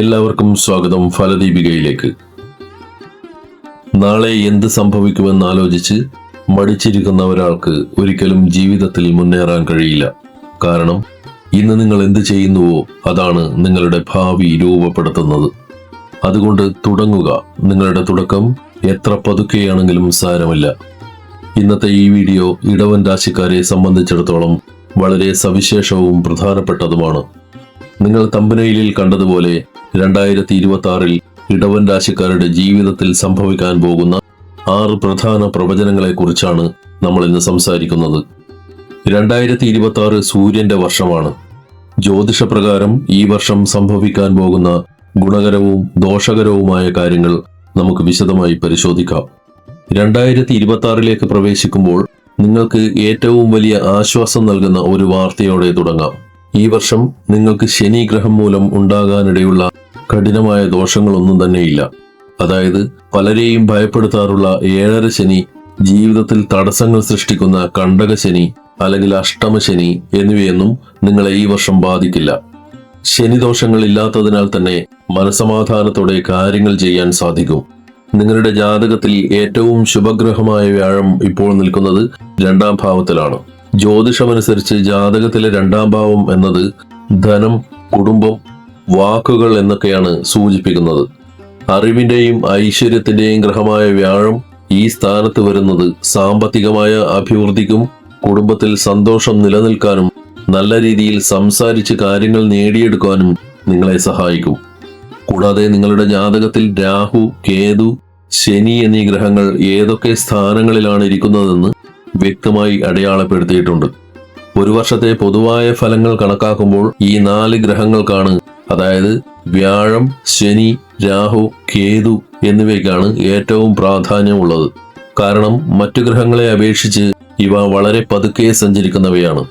എല്ലാവർക്കും സ്വാഗതം ഫലദീപികയിലേക്ക്. നാളെ എന്ത് സംഭവിക്കുമെന്ന് ആലോചിച്ച് മടിച്ചിരിക്കുന്ന ഒരാൾക്ക് ഒരിക്കലും ജീവിതത്തിൽ മുന്നേറാൻ കഴിയില്ല. കാരണം ഇന്ന് നിങ്ങൾ എന്ത് ചെയ്യുന്നുവോ അതാണ് നിങ്ങളുടെ ഭാവി രൂപപ്പെടുത്തുന്നത്. അതുകൊണ്ട് തുടങ്ങുക. നിങ്ങളുടെ തുടക്കം എത്ര പതുക്കെയാണെങ്കിലും സാരമില്ല. ഇന്നത്തെ ഈ വീഡിയോ ഇടവൻ രാശിക്കാരെ സംബന്ധിച്ചിടത്തോളം വളരെ സവിശേഷവും പ്രധാനപ്പെട്ടതുമാണ്. നിങ്ങൾ തമ്പനയിലിൽ കണ്ടതുപോലെ 2026 ഇടവൻ രാശിക്കാരുടെ ജീവിതത്തിൽ സംഭവിക്കാൻ പോകുന്ന 6 പ്രധാന പ്രവചനങ്ങളെ കുറിച്ചാണ് നമ്മൾ ഇന്ന് സംസാരിക്കുന്നത്. 2026 സൂര്യന്റെ വർഷമാണ്. ജ്യോതിഷപ്രകാരം ഈ വർഷം സംഭവിക്കാൻ പോകുന്ന ഗുണകരവും ദോഷകരവുമായ കാര്യങ്ങൾ നമുക്ക് വിശദമായി പരിശോധിക്കാം. 2026 പ്രവേശിക്കുമ്പോൾ നിങ്ങൾക്ക് ഏറ്റവും വലിയ ആശ്വാസം നൽകുന്ന ഒരു വാർത്തയോടെ തുടങ്ങാം. ഈ വർഷം നിങ്ങൾക്ക് ശനി ഗ്രഹം മൂലം ഉണ്ടാകാനിടയുള്ള കഠിനമായ ദോഷങ്ങളൊന്നും തന്നെയില്ല. അതായത് പലരെയും ഭയപ്പെടുത്താറുള്ള 7.5 ശനി, ജീവിതത്തിൽ തടസ്സങ്ങൾ സൃഷ്ടിക്കുന്ന കണ്ടക ശനി അല്ലെങ്കിൽ അഷ്ടമ ശനി എന്നിവയൊന്നും നിങ്ങളെ ഈ വർഷം ബാധിക്കില്ല. ശനിദോഷങ്ങൾ ഇല്ലാത്തതിനാൽ തന്നെ മനസമാധാനത്തോടെ കാര്യങ്ങൾ ചെയ്യാൻ സാധിക്കും. നിങ്ങളുടെ ജാതകത്തിൽ ഏറ്റവും ശുഭഗ്രഹമായ വ്യാഴം ഇപ്പോൾ നിൽക്കുന്നത് 2ാം ഭാവത്തിലാണ്. ജ്യോതിഷമനുസരിച്ച് ജാതകത്തിലെ 2ാം ഭാവം എന്നത് ധനം, കുടുംബം, വാക്കുകൾ എന്നൊക്കെയാണ് സൂചിപ്പിക്കുന്നത്. അറിവിന്റെയും ഐശ്വര്യത്തിന്റെയും ഗ്രഹമായ വ്യാഴം ഈ സ്ഥാനത്ത് വരുന്നത് സാമ്പത്തികമായ അഭിവൃദ്ധിക്കും കുടുംബത്തിൽ സന്തോഷം നിലനിൽക്കാനും നല്ല രീതിയിൽ സംസാരിച്ച് കാര്യങ്ങൾ നേടിയെടുക്കാനും നിങ്ങളെ സഹായിക്കും. കൂടാതെ നിങ്ങളുടെ ജാതകത്തിൽ രാഹു, കേതു, ശനി എന്നീ ഗ്രഹങ്ങൾ ഏതൊക്കെ സ്ഥാനങ്ങളിലാണ് ഇരിക്കുന്നതെന്ന് വ്യക്തമായി അടയാളപ്പെടുത്തിയിട്ടുണ്ട്. ഒരു വർഷത്തെ പൊതുവായ ഫലങ്ങൾ കണക്കാക്കുമ്പോൾ ഈ 4 ഗ്രഹങ്ങൾക്കാണ്, അതായത് വ്യാഴം, ശനി, രാഹു, കേതു എന്നിവയ്ക്കാണ് ഏറ്റവും പ്രാധാന്യമുള്ളത്. കാരണം മറ്റു ഗ്രഹങ്ങളെ അപേക്ഷിച്ച് ഇവ വളരെ പതുക്കെ സഞ്ചരിക്കുന്നവയാണ്.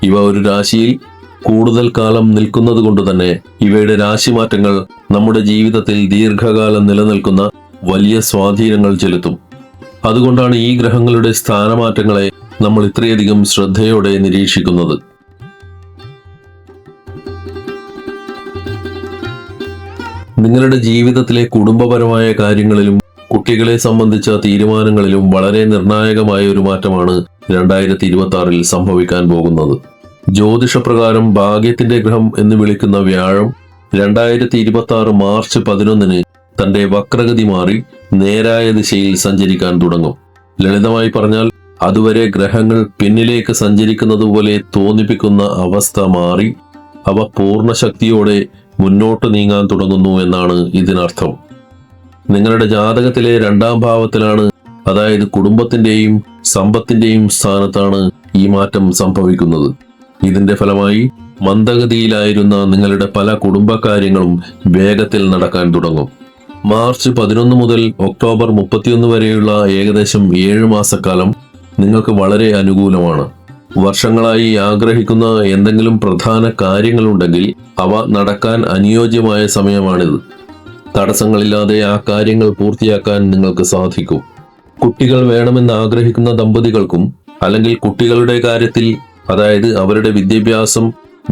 ഇവ ഒരു രാശിയിൽ കൂടുതൽ കാലം നിൽക്കുന്നത് കൊണ്ട് തന്നെ ഇവയുടെ രാശിമാറ്റങ്ങൾ നമ്മുടെ ജീവിതത്തിൽ ദീർഘകാലം നിലനിൽക്കുന്ന വലിയ സ്വാധീനങ്ങൾ ചെലുത്തും. അതുകൊണ്ടാണ് ഈ ഗ്രഹങ്ങളുടെ സ്ഥാനമാറ്റങ്ങളെ നമ്മൾ ഇത്രയധികം ശ്രദ്ധയോടെ നിരീക്ഷിക്കുന്നത്. നിങ്ങളുടെ ജീവിതത്തിലെ കുടുംബപരമായ കാര്യങ്ങളിലും കുട്ടികളെ സംബന്ധിച്ച തീരുമാനങ്ങളിലും വളരെ നിർണായകമായ ഒരു മാറ്റമാണ് 2026 സംഭവിക്കാൻ പോകുന്നത്. ജ്യോതിഷപ്രകാരം ഭാഗ്യത്തിന്റെ ഗ്രഹം എന്ന് വിളിക്കുന്ന വ്യാഴം 2026 മാർച്ച് 11 തന്റെ വക്രഗതി മാറി നേരായ ദിശയിൽ സഞ്ചരിക്കാൻ തുടങ്ങും. ലളിതമായി പറഞ്ഞാൽ അതുവരെ ഗ്രഹങ്ങൾ പിന്നിലേക്ക് സഞ്ചരിക്കുന്നത് പോലെ തോന്നിപ്പിക്കുന്ന അവസ്ഥ മാറി അവ പൂർണ്ണ ശക്തിയോടെ മുന്നോട്ട് നീങ്ങാൻ തുടങ്ങുന്നു എന്നാണ് ഇതിനർത്ഥം. നിങ്ങളുടെ ജാതകത്തിലെ 2ാം ഭാവത്തിലാണ്, അതായത് കുടുംബത്തിന്റെയും സമ്പത്തിന്റെയും സ്ഥാനത്താണ് ഈ മാറ്റം സംഭവിക്കുന്നത്. ഇതിന്റെ ഫലമായി മന്ദഗതിയിലായിരുന്ന നിങ്ങളുടെ പല കുടുംബകാര്യങ്ങളും വേഗത്തിൽ നടക്കാൻ തുടങ്ങും. മാർച്ച് 11 മുതൽ ഒക്ടോബർ 31 വരെയുള്ള ഏകദേശം 7 മാസക്കാലം നിങ്ങൾക്ക് വളരെ അനുകൂലമാണ്. വർഷങ്ങളായി ആഗ്രഹിക്കുന്ന എന്തെങ്കിലും പ്രധാന കാര്യങ്ങളുണ്ടെങ്കിൽ അവ നടക്കാൻ അനുയോജ്യമായ സമയമാണിത്. തടസ്സങ്ങളില്ലാതെ ആ കാര്യങ്ങൾ പൂർത്തിയാക്കാൻ നിങ്ങൾക്ക് സാധിക്കും. കുട്ടികൾ വേണമെന്ന് ആഗ്രഹിക്കുന്ന ദമ്പതികൾക്കും അല്ലെങ്കിൽ കുട്ടികളുടെ കാര്യത്തിൽ, അതായത് അവരുടെ വിദ്യാഭ്യാസം,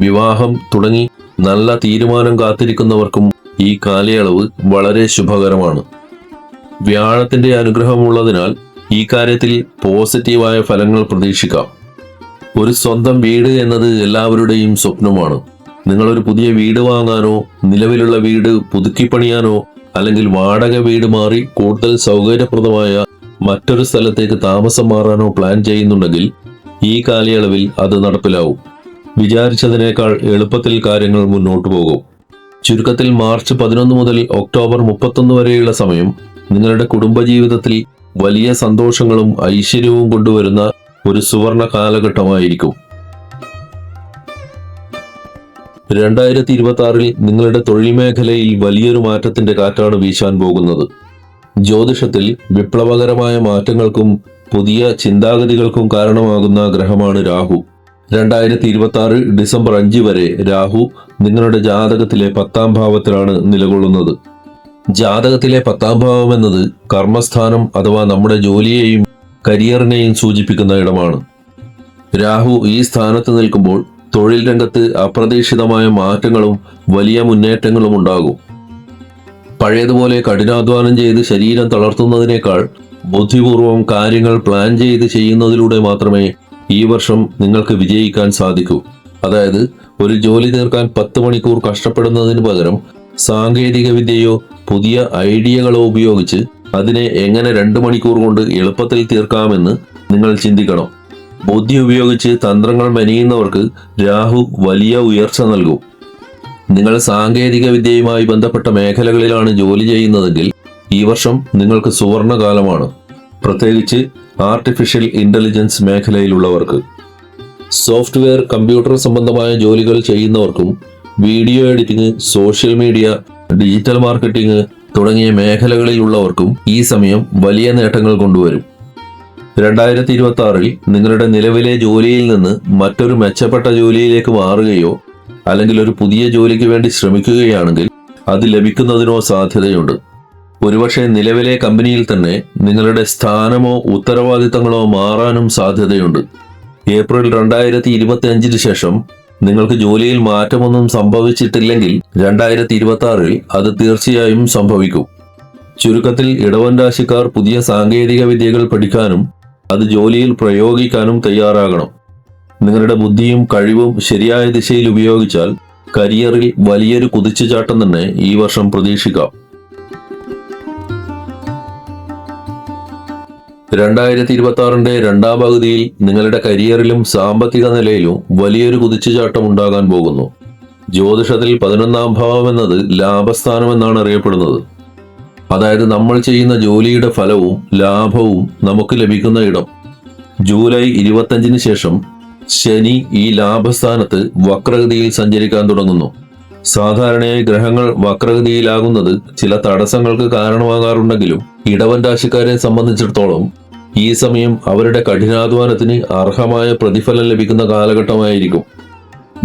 വിവാഹം തുടങ്ങി നല്ല തീരുമാനം കാത്തിരിക്കുന്നവർക്കും ഈ കാലയളവ് വളരെ ശുഭകരമാണ്. വ്യാഴത്തിന്റെ അനുഗ്രഹമുള്ളതിനാൽ ഈ കാര്യത്തിൽ പോസിറ്റീവായ ഫലങ്ങൾ പ്രതീക്ഷിക്കാം. ഒരു സ്വന്തം വീട് എന്നത് എല്ലാവരുടെയും സ്വപ്നമാണ്. നിങ്ങളൊരു പുതിയ വീട് വാങ്ങാനോ നിലവിലുള്ള വീട് പുതുക്കിപ്പണിയാനോ അല്ലെങ്കിൽ വാടക വീട് മാറി കൂടുതൽ സൗകര്യപ്രദമായ മറ്റൊരു സ്ഥലത്തേക്ക് താമസം മാറാനോ പ്ലാൻ ചെയ്യുന്നുണ്ടെങ്കിൽ ഈ കാലയളവിൽ അത് നടപ്പിലാവും. വിചാരിച്ചതിനേക്കാൾ എളുപ്പത്തിൽ കാര്യങ്ങൾ മുന്നോട്ടു പോകും. ചുരുക്കത്തിൽ മാർച്ച് 11 മുതൽ ഒക്ടോബർ 31 വരെയുള്ള സമയം നിങ്ങളുടെ കുടുംബജീവിതത്തിൽ വലിയ സന്തോഷങ്ങളും ഐശ്വര്യവും കൊണ്ടുവരുന്ന ഒരു സുവർണ കാലഘട്ടമായിരിക്കും. 2026 നിങ്ങളുടെ തൊഴിൽ മേഖലയിൽ വലിയൊരു മാറ്റത്തിന്റെ കാറ്റാണ് വീശാൻ പോകുന്നത്. ജ്യോതിഷത്തിൽ വിപ്ലവകരമായ മാറ്റങ്ങൾക്കും പുതിയ ചിന്താഗതികൾക്കും കാരണമാകുന്ന ഗ്രഹമാണ് രാഹു. 2026 ഡിസംബർ 5 വരെ രാഹു നിങ്ങളുടെ ജാതകത്തിലെ 10ാം ഭാവത്തിലാണ് നിലകൊള്ളുന്നത്. ജാതകത്തിലെ 10ാം ഭാവം എന്നത് കർമ്മസ്ഥാനം അഥവാ നമ്മുടെ ജോലിയെയും കരിയറിനെയും സൂചിപ്പിക്കുന്ന ഇടമാണ്. രാഹു ഈ സ്ഥാനത്ത് നിൽക്കുമ്പോൾ തൊഴിൽ രംഗത്ത് അപ്രതീക്ഷിതമായ മാറ്റങ്ങളും വലിയ മുന്നേറ്റങ്ങളും ഉണ്ടാകും. പഴയതുപോലെ കഠിനാധ്വാനം ചെയ്ത് ശരീരം തളർത്തുന്നതിനേക്കാൾ ബുദ്ധിപൂർവം കാര്യങ്ങൾ പ്ലാൻ ചെയ്ത് ചെയ്യുന്നതിലൂടെ മാത്രമേ ഈ വർഷം നിങ്ങൾക്ക് വിജയിക്കാൻ സാധിക്കൂ. അതായത് ഒരു ജോലി തീർക്കാൻ 10 മണിക്കൂർ കഷ്ടപ്പെടുന്നതിന് പകരം സാങ്കേതിക വിദ്യയോ പുതിയ ഐഡിയകളോ ഉപയോഗിച്ച് അതിനെ എങ്ങനെ 2 മണിക്കൂർ കൊണ്ട് എളുപ്പത്തിൽ തീർക്കാമെന്ന് നിങ്ങൾ ചിന്തിക്കണം. ബുദ്ധി ഉപയോഗിച്ച് തന്ത്രങ്ങൾ മെനയുന്നവർക്ക് രാഹു വലിയ ഉയർച്ച നൽകും. നിങ്ങൾ സാങ്കേതിക വിദ്യയുമായി ബന്ധപ്പെട്ട മേഖലകളിലാണ് ജോലി ചെയ്യുന്നതെങ്കിൽ ഈ വർഷം നിങ്ങൾക്ക് സുവർണകാലമാണ്, പ്രത്യേകിച്ച് ആർട്ടിഫിഷ്യൽ ഇന്റലിജൻസ് മേഖലയിലുള്ളവർക്ക്. സോഫ്റ്റ്വെയർ, കമ്പ്യൂട്ടർ സംബന്ധമായ ജോലികൾ ചെയ്യുന്നവർക്കും video editing, social media, digital marketing തുടങ്ങിയ മേഖലകളിലുള്ളവർക്കും ഈ സമയം വലിയ നേട്ടങ്ങൾ കൊണ്ടുവരും. 2026 നിങ്ങളുടെ നിലവിലെ ജോലിയിൽ നിന്ന് മറ്റൊരു മെച്ചപ്പെട്ട ജോലിയിലേക്ക് മാറുകയോ അല്ലെങ്കിൽ ഒരു പുതിയ ജോലിക്ക് വേണ്ടി ശ്രമിക്കുകയാണെങ്കിൽ അത് ലഭിക്കുന്നതിനോ സാധ്യതയുണ്ട്. ഒരുപക്ഷെ നിലവിലെ കമ്പനിയിൽ തന്നെ നിങ്ങളുടെ സ്ഥാനമോ ഉത്തരവാദിത്തങ്ങളോ മാറാനും സാധ്യതയുണ്ട്. ഏപ്രിൽ 2025 ശേഷം നിങ്ങൾക്ക് ജോലിയിൽ മാറ്റമൊന്നും സംഭവിച്ചിട്ടില്ലെങ്കിൽ 2026 അത് തീർച്ചയായും സംഭവിക്കും. ചുരുക്കത്തിൽ ഇടവൻ രാശിക്കാർ പുതിയ സാങ്കേതിക വിദ്യകൾ പഠിക്കാനും അത് ജോലിയിൽ പ്രയോഗിക്കാനും തയ്യാറാകണം. നിങ്ങളുടെ ബുദ്ധിയും കഴിവും ശരിയായ ദിശയിൽ ഉപയോഗിച്ചാൽ കരിയറിൽ വലിയൊരു കുതിച്ചുചാട്ടം തന്നെ ഈ വർഷം പ്രതീക്ഷിക്കാം. 2026 രണ്ടാം പകുതിയിൽ നിങ്ങളുടെ കരിയറിലും സാമ്പത്തിക നിലയിലും വലിയൊരു കുതിച്ചുചാട്ടം ഉണ്ടാകാൻ പോകുന്നു. ജ്യോതിഷത്തിൽ 11ാം ഭാവം എന്നത് ലാഭസ്ഥാനം എന്നാണ് അറിയപ്പെടുന്നത്. അതായത് നമ്മൾ ചെയ്യുന്ന ജോലിയുടെ ഫലവും ലാഭവും നമുക്ക് ലഭിക്കുന്ന ഇടം. ജൂലൈ 25 ശേഷം ശനി ഈ ലാഭസ്ഥാനത്ത് വക്രഗതിയിൽ സഞ്ചരിക്കാൻ തുടങ്ങുന്നു. സാധാരണയായി ഗ്രഹങ്ങൾ വക്രഗതിയിലാകുന്നത് ചില തടസ്സങ്ങൾക്ക് കാരണമാകാറുണ്ടെങ്കിലും ഇടവൻ രാശിക്കാരെ സംബന്ധിച്ചിടത്തോളം ഈ സമയം അവരുടെ കഠിനാധ്വാനത്തിന് അർഹമായ പ്രതിഫലം ലഭിക്കുന്ന കാലഘട്ടമായിരിക്കും.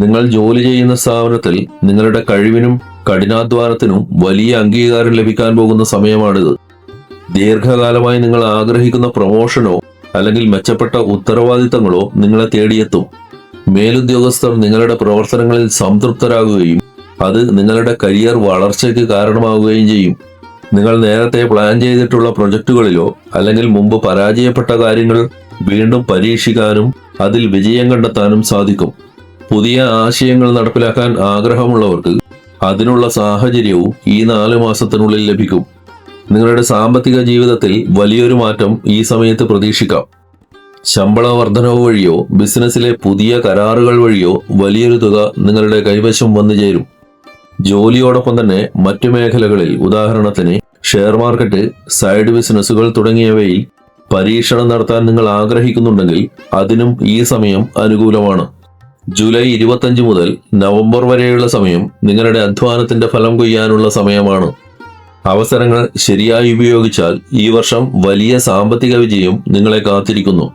നിങ്ങൾ ജോലി ചെയ്യുന്ന സ്ഥാപനത്തിൽ നിങ്ങളുടെ കഴിവിനും കഠിനാധ്വാനത്തിനും വലിയ അംഗീകാരം ലഭിക്കാൻ പോകുന്ന സമയമാണിത്. ദീർഘകാലമായി നിങ്ങൾ ആഗ്രഹിക്കുന്ന പ്രൊമോഷനോ അല്ലെങ്കിൽ മെച്ചപ്പെട്ട ഉത്തരവാദിത്തങ്ങളോ നിങ്ങളെ തേടിയെത്തും. മേലുദ്യോഗസ്ഥർ നിങ്ങളുടെ പ്രവർത്തനങ്ങളിൽ സംതൃപ്തരാകുകയും അത് നിങ്ങളുടെ കരിയർ വളർച്ചയ്ക്ക് കാരണമാവുകയും ചെയ്യും. നിങ്ങൾ നേരത്തെ പ്ലാൻ ചെയ്തിട്ടുള്ള പ്രൊജക്ടുകളിലോ അല്ലെങ്കിൽ മുമ്പ് പരാജയപ്പെട്ട കാര്യങ്ങൾ വീണ്ടും പരീക്ഷിക്കാനും അതിൽ വിജയം കണ്ടെത്താനും സാധിക്കും. പുതിയ ആശയങ്ങൾ നടപ്പിലാക്കാൻ ആഗ്രഹമുള്ളവർക്ക് അതിനുള്ള സാഹചര്യവും ഈ 4 മാസത്തിനുള്ളിൽ ലഭിക്കും. നിങ്ങളുടെ സാമ്പത്തിക ജീവിതത്തിൽ വലിയൊരു മാറ്റം ഈ സമയത്ത് പ്രതീക്ഷിക്കാം. ശമ്പള വർധനവ് വഴിയോ ബിസിനസ്സിലെ പുതിയ കരാറുകൾ വഴിയോ വലിയൊരു തുക നിങ്ങളുടെ കൈവശം വന്നു ചേരും. ജോലിയോടൊപ്പം തന്നെ മറ്റു മേഖലകളിൽ, ഉദാഹരണത്തിന് ഷെയർ മാർക്കറ്റ്, സൈഡ് ബിസിനസ്സുകൾ തുടങ്ങിയവയിൽ പരീക്ഷണം നടത്താൻ നിങ്ങൾ ആഗ്രഹിക്കുന്നുണ്ടെങ്കിൽ അതിനും ഈ സമയം അനുകൂലമാണ്. ജൂലൈ 25 മുതൽ നവംബർ വരെയുള്ള സമയം നിങ്ങളുടെ അധ്വാനത്തിന്റെ ഫലം കൊയ്യാനുള്ള സമയമാണ്. അവസരങ്ങൾ ശരിയായി ഉപയോഗിച്ചാൽ ഈ വർഷം വലിയ സാമ്പത്തിക വിജയം നിങ്ങളെ കാത്തിരിക്കുന്നു.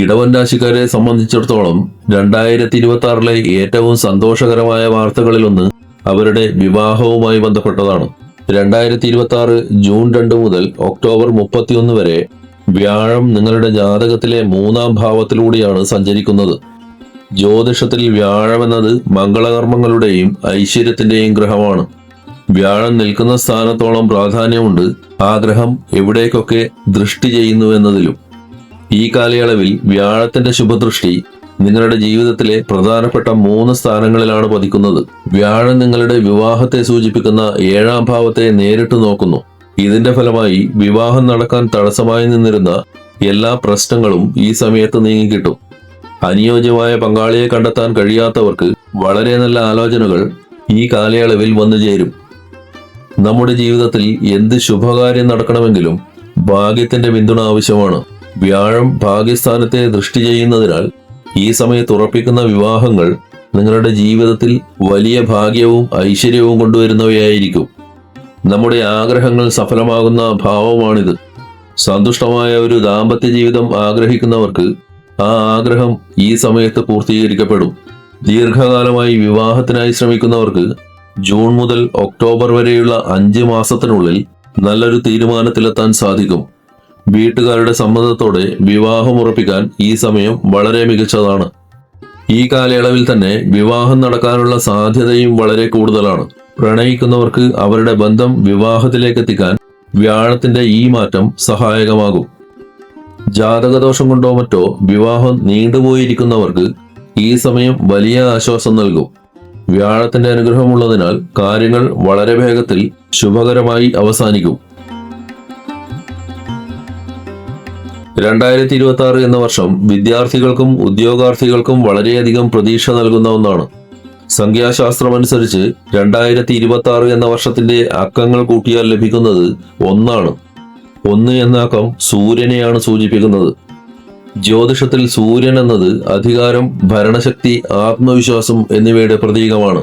ഇടവൻ രാശിക്കാരെ സംബന്ധിച്ചിടത്തോളം 2026 ഏറ്റവും സന്തോഷകരമായ വാർത്തകളിലൊന്ന് അവരുടെ വിവാഹവുമായി ബന്ധപ്പെട്ടതാണ്. 2026 ജൂൺ 2 മുതൽ ഒക്ടോബർ 31 വരെ വ്യാഴം നിങ്ങളുടെ ജാതകത്തിലെ 3ാം ഭാവത്തിലൂടെയാണ് സഞ്ചരിക്കുന്നത്. ജ്യോതിഷത്തിൽ വ്യാഴം എന്നത് മംഗളകർമ്മങ്ങളുടെയും ഐശ്വര്യത്തിന്റെയും ഗ്രഹമാണ്. വ്യാഴം നിൽക്കുന്ന സ്ഥാനത്തോളം പ്രാധാന്യമുണ്ട് ആ ഗ്രഹം എവിടേക്കൊക്കെ ദൃഷ്ടി ചെയ്യുന്നു എന്നതിലും. ഈ കാലയളവിൽ വ്യാഴത്തിന്റെ ശുഭദൃഷ്ടി നിങ്ങളുടെ ജീവിതത്തിലെ പ്രധാനപ്പെട്ട 3 സ്ഥാനങ്ങളിലാണ് പതിക്കുന്നത്. വ്യാഴം നിങ്ങളുടെ വിവാഹത്തെ സൂചിപ്പിക്കുന്ന 7ാം ഭാവത്തെ നേരിട്ട് നോക്കുന്നു. ഇതിന്റെ ഫലമായി വിവാഹം നടക്കാൻ തടസ്സമായി നിന്നിരുന്ന എല്ലാ പ്രശ്നങ്ങളും ഈ സമയത്ത് നീങ്ങിക്കിട്ടും. അനുയോജ്യമായ പങ്കാളിയെ കണ്ടെത്താൻ കഴിയാത്തവർക്ക് വളരെ നല്ല ആലോചനകൾ ഈ കാലയളവിൽ വന്നു ചേരും. നമ്മുടെ ജീവിതത്തിൽ എന്ത് ശുഭകാര്യം നടക്കണമെങ്കിലും ഭാഗ്യത്തിന്റെ പിന്തുണ ആവശ്യമാണ്. വ്യാഴം ഭാഗ്യസ്ഥാനത്തെ ദൃഷ്ടി ചെയ്യുന്നതിനാൽ ഈ സമയത്ത് ഉറപ്പിക്കുന്ന വിവാഹങ്ങൾ നിങ്ങളുടെ ജീവിതത്തിൽ വലിയ ഭാഗ്യവും ഐശ്വര്യവും കൊണ്ടുവരുന്നവയായിരിക്കും. നമ്മുടെ ആഗ്രഹങ്ങൾ സഫലമാകുന്ന ഭാവമാണിത്. സന്തുഷ്ടമായ ഒരു ദാമ്പത്യ ജീവിതം ആഗ്രഹിക്കുന്നവർക്ക് ആ ആഗ്രഹം ഈ സമയത്ത് പൂർത്തീകരിക്കപ്പെടും. ദീർഘകാലമായി വിവാഹത്തിനായി ശ്രമിക്കുന്നവർക്ക് ജൂൺ മുതൽ ഒക്ടോബർ വരെയുള്ള 5 മാസത്തിനുള്ളിൽ നല്ലൊരു തീരുമാനത്തിലെത്താൻ സാധിക്കും. വീട്ടുകാരുടെ സമ്മതത്തോടെ വിവാഹം ഉറപ്പിക്കാൻ ഈ സമയം വളരെ മികച്ചതാണ്. ഈ കാലയളവിൽ തന്നെ വിവാഹം നടക്കാനുള്ള സാധ്യതയും വളരെ കൂടുതലാണ്. പ്രണയിക്കുന്നവർക്ക് അവരുടെ ബന്ധം വിവാഹത്തിലേക്ക് എത്തിക്കാൻ വ്യാഴത്തിന്റെ ഈ മാറ്റം സഹായകമാകും. ജാതകദോഷം കൊണ്ടോ മറ്റോ വിവാഹം നീണ്ടുപോയിരിക്കുന്നവർക്ക് ഈ സമയം വലിയ ആശ്വാസം നൽകും. വ്യാഴത്തിന്റെ അനുഗ്രഹമുള്ളതിനാൽ കാര്യങ്ങൾ വളരെ വേഗത്തിൽ ശുഭകരമായി അവസാനിക്കും. 2026 എന്ന വർഷം വിദ്യാർത്ഥികൾക്കും ഉദ്യോഗാർത്ഥികൾക്കും വളരെയധികം പ്രതീക്ഷ നൽകുന്ന ഒന്നാണ്. സംഖ്യാശാസ്ത്രമനുസരിച്ച് 2026 എന്ന വർഷത്തിന്റെ അക്കങ്ങൾ കൂട്ടിയാൽ ലഭിക്കുന്നത് 1 ആണ്. 1 എന്ന അക്കം സൂര്യനെയാണ് സൂചിപ്പിക്കുന്നത്. ജ്യോതിഷത്തിൽ സൂര്യൻ എന്നത് അധികാരം, ഭരണശക്തി, ആത്മവിശ്വാസം എന്നിവയുടെ പ്രതീകമാണ്.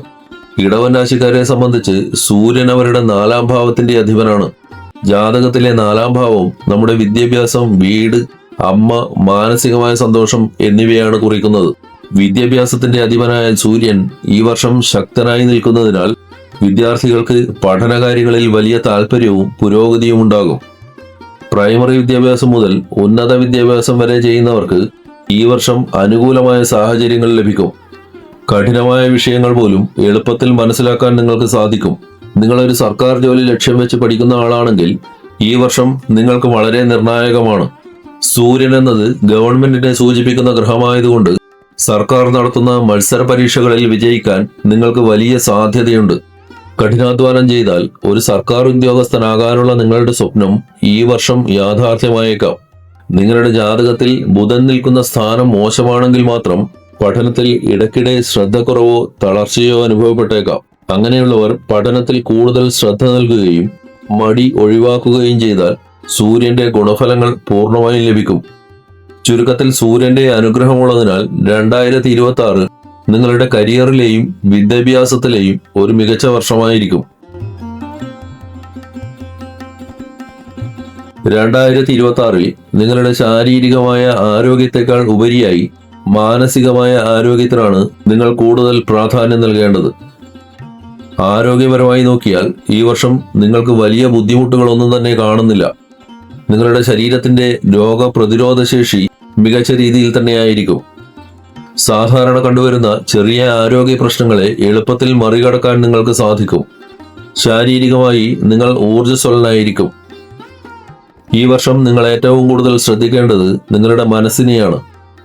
ഇടവൻ രാശിക്കാരെ സംബന്ധിച്ച് സൂര്യൻ അവരുടെ 4ാം ഭാവത്തിന്റെ അധിപനാണ്. ജാതകത്തിലെ 4ാം ഭാവം നമ്മുടെ വിദ്യാഭ്യാസം, വീട്, അമ്മ, മാനസികമായ സന്തോഷം എന്നിവയാണ് കുറിക്കുന്നത്. വിദ്യാഭ്യാസത്തിന്റെ അധിപനായ സൂര്യൻ ഈ വർഷം ശക്തനായി നിൽക്കുന്നതിനാൽ വിദ്യാർത്ഥികൾക്ക് പഠനകാര്യങ്ങളിൽ വലിയ താല്പര്യവും പുരോഗതിയും ഉണ്ടാകും. പ്രൈമറി വിദ്യാഭ്യാസം മുതൽ ഉന്നത വിദ്യാഭ്യാസം വരെ ചെയ്യുന്നവർക്ക് ഈ വർഷം അനുകൂലമായ സാഹചര്യങ്ങൾ ലഭിക്കും. കഠിനമായ വിഷയങ്ങൾ പോലും എളുപ്പത്തിൽ മനസ്സിലാക്കാൻ നിങ്ങൾക്ക് സാധിക്കും. നിങ്ങളൊരു സർക്കാർ ജോലി ലക്ഷ്യം വെച്ച് പഠിക്കുന്ന ആളാണെങ്കിൽ ഈ വർഷം നിങ്ങൾക്ക് വളരെ നിർണായകമാണ്. സൂര്യൻ എന്നത് ഗവൺമെന്റിനെ സൂചിപ്പിക്കുന്ന ഗ്രഹമായതുകൊണ്ട് സർക്കാർ നടത്തുന്ന മത്സര പരീക്ഷകളിൽ വിജയിക്കാൻ നിങ്ങൾക്ക് വലിയ സാധ്യതയുണ്ട്. കഠിനാധ്വാനം ചെയ്താൽ ഒരു സർക്കാർ ഉദ്യോഗസ്ഥനാകാനുള്ള നിങ്ങളുടെ സ്വപ്നം ഈ വർഷം യാഥാർത്ഥ്യമായേക്കാം. നിങ്ങളുടെ ജാതകത്തിൽ ബുധൻ നിൽക്കുന്ന സ്ഥാനം മോശമാണെങ്കിൽ മാത്രം പഠനത്തിൽ ഇടയ്ക്കിടെ ശ്രദ്ധക്കുറവോ തളർച്ചയോ അനുഭവപ്പെട്ടേക്കാം. അങ്ങനെയുള്ളവർ പഠനത്തിൽ കൂടുതൽ ശ്രദ്ധ നൽകുകയും മടി ഒഴിവാക്കുകയും ചെയ്താൽ സൂര്യന്റെ ഗുണഫലങ്ങൾ പൂർണ്ണമായും ലഭിക്കും. ചുരുക്കത്തിൽ സൂര്യന്റെ അനുഗ്രഹമുള്ളതിനാൽ 2026 നിങ്ങളുടെ കരിയറിലെയും വിദ്യാഭ്യാസത്തിലെയും ഒരു മികച്ച വർഷമായിരിക്കും. 2026 നിങ്ങളുടെ ശാരീരികമായ ആരോഗ്യത്തെക്കാൾ ഉപരിയായി മാനസികമായ ആരോഗ്യത്തിനാണ് നിങ്ങൾ കൂടുതൽ പ്രാധാന്യം നൽകേണ്ടത്. ആരോഗ്യപരമായി നോക്കിയാൽ ഈ വർഷം നിങ്ങൾക്ക് വലിയ ബുദ്ധിമുട്ടുകളൊന്നും തന്നെ കാണുന്നില്ല. നിങ്ങളുടെ ശരീരത്തിന്റെ രോഗപ്രതിരോധ ശേഷി മികച്ച രീതിയിൽ തന്നെയായിരിക്കും. സാധാരണ കണ്ടുവരുന്ന ചെറിയ ആരോഗ്യ പ്രശ്നങ്ങളെ എളുപ്പത്തിൽ മറികടക്കാൻ നിങ്ങൾക്ക് സാധിക്കും. ശാരീരികമായി നിങ്ങൾ ഊർജ്ജസ്വലനായിരിക്കും. ഈ വർഷം നിങ്ങൾ ഏറ്റവും കൂടുതൽ ശ്രദ്ധിക്കേണ്ടത് നിങ്ങളുടെ മനസ്സിനെയാണ്.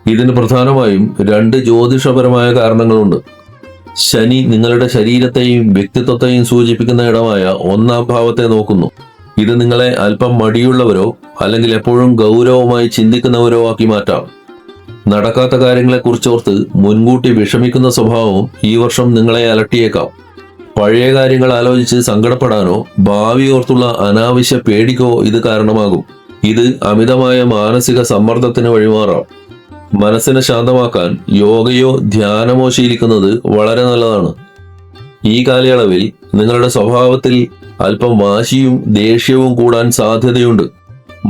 ഇതിന് പ്രധാനമായും 2 ജ്യോതിഷപരമായ കാരണങ്ങളുണ്ട്. ശനി നിങ്ങളുടെ ശരീരത്തെയും വ്യക്തിത്വത്തെയും സൂചിപ്പിക്കുന്ന ഇടമായ 1ാം ഭാവത്തെ നോക്കുന്നു. ഇത് നിങ്ങളെ അല്പം മടിയുള്ളവരോ അല്ലെങ്കിൽ എപ്പോഴും ഗൗരവമായി ചിന്തിക്കുന്നവരോ ആക്കി മാറ്റാം. നടക്കാത്ത കാര്യങ്ങളെക്കുറിച്ചോർത്ത് മുൻകൂട്ടി വിഷമിക്കുന്ന സ്വഭാവം ഈ വർഷം നിങ്ങളെ അലട്ടിയേക്കാം. പഴയ കാര്യങ്ങൾ ആലോചിച്ച് സങ്കടപ്പെടാനോ ഭാവി ഓർത്തുള്ള അനാവശ്യ പേടിക്കോ ഇത് കാരണമാകും. ഇത് അമിതമായ മാനസിക സമ്മർദ്ദത്തിന് വഴിമാറാം. മനസ്സിനെ ശാന്തമാക്കാൻ യോഗയോ ധ്യാനമോ ശീലിക്കുന്നത് വളരെ നല്ലതാണ്. ഈ കാലയളവിൽ നിങ്ങളുടെ സ്വഭാവത്തിൽ അല്പം വാശിയും ദേഷ്യവും കൂടാൻ സാധ്യതയുണ്ട്.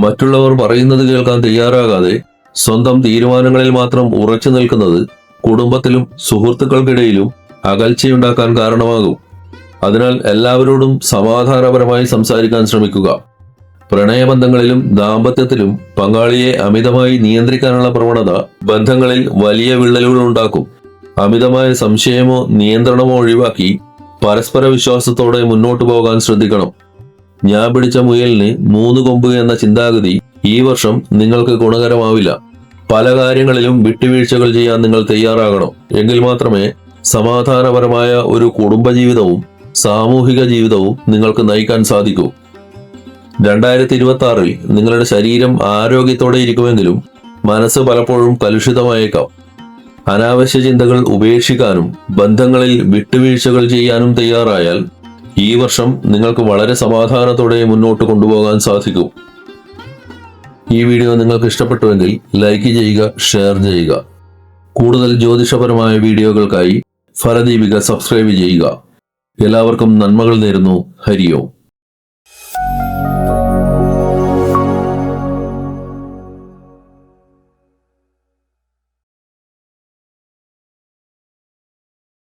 മറ്റുള്ളവർ പറയുന്നത് കേൾക്കാൻ തയ്യാറാകാതെ സ്വന്തം തീരുമാനങ്ങളിൽ മാത്രം ഉറച്ചു നിൽക്കുന്നത് കുടുംബത്തിലും സുഹൃത്തുക്കൾക്കിടയിലും അകൽച്ചയുണ്ടാക്കാൻ കാരണമാകും. അതിനാൽ എല്ലാവരോടും സമാധാനപരമായി സംസാരിക്കാൻ ശ്രമിക്കുക. പ്രണയബന്ധങ്ങളിലും ദാമ്പത്യത്തിലും പങ്കാളിയെ അമിതമായി നിയന്ത്രിക്കാനുള്ള പ്രവണത ബന്ധങ്ങളിൽ വലിയ വിള്ളലുകൾ ഉണ്ടാക്കും. അമിതമായ സംശയമോ നിയന്ത്രണമോ ഒഴിവാക്കി പരസ്പര വിശ്വാസത്തോടെ മുന്നോട്ടു പോകാൻ ശ്രദ്ധിക്കണം. ഞാൻ പിടിച്ച മുയലിന് 3 കൊമ്പ് എന്ന ചിന്താഗതി ഈ വർഷം നിങ്ങൾക്ക് ഗുണകരമാവില്ല. പല കാര്യങ്ങളിലും വിട്ടുവീഴ്ചകൾ ചെയ്യാൻ നിങ്ങൾ തയ്യാറാകണം. എങ്കിൽ മാത്രമേ സമാധാനപരമായ ഒരു കുടുംബജീവിതവും സാമൂഹിക ജീവിതവും നിങ്ങൾക്ക് നയിക്കാൻ സാധിക്കൂ. 2026 നിങ്ങളുടെ ശരീരം ആരോഗ്യത്തോടെ ഇരിക്കുമെങ്കിലും മനസ്സ് പലപ്പോഴും കലുഷിതമായേക്കാം. അനാവശ്യ ചിന്തകൾ ഉപേക്ഷിക്കാനും ബന്ധങ്ങളിൽ വിട്ടുവീഴ്ചകൾ ചെയ്യാനും തയ്യാറായാൽ ഈ വർഷം നിങ്ങൾക്ക് വളരെ സമാധാനത്തോടെ മുന്നോട്ട് കൊണ്ടുപോകാൻ സാധിക്കും. ഈ വീഡിയോ നിങ്ങൾക്ക് ഇഷ്ടപ്പെട്ടുവെങ്കിൽ ലൈക്ക് ചെയ്യുക, ഷെയർ ചെയ്യുക. കൂടുതൽ ജ്യോതിഷപരമായ വീഡിയോകൾക്കായി ഫലദീപിക സബ്സ്ക്രൈബ് ചെയ്യുക. എല്ലാവർക്കും നന്മകൾ നേരുന്നു. ഹരി ഓം.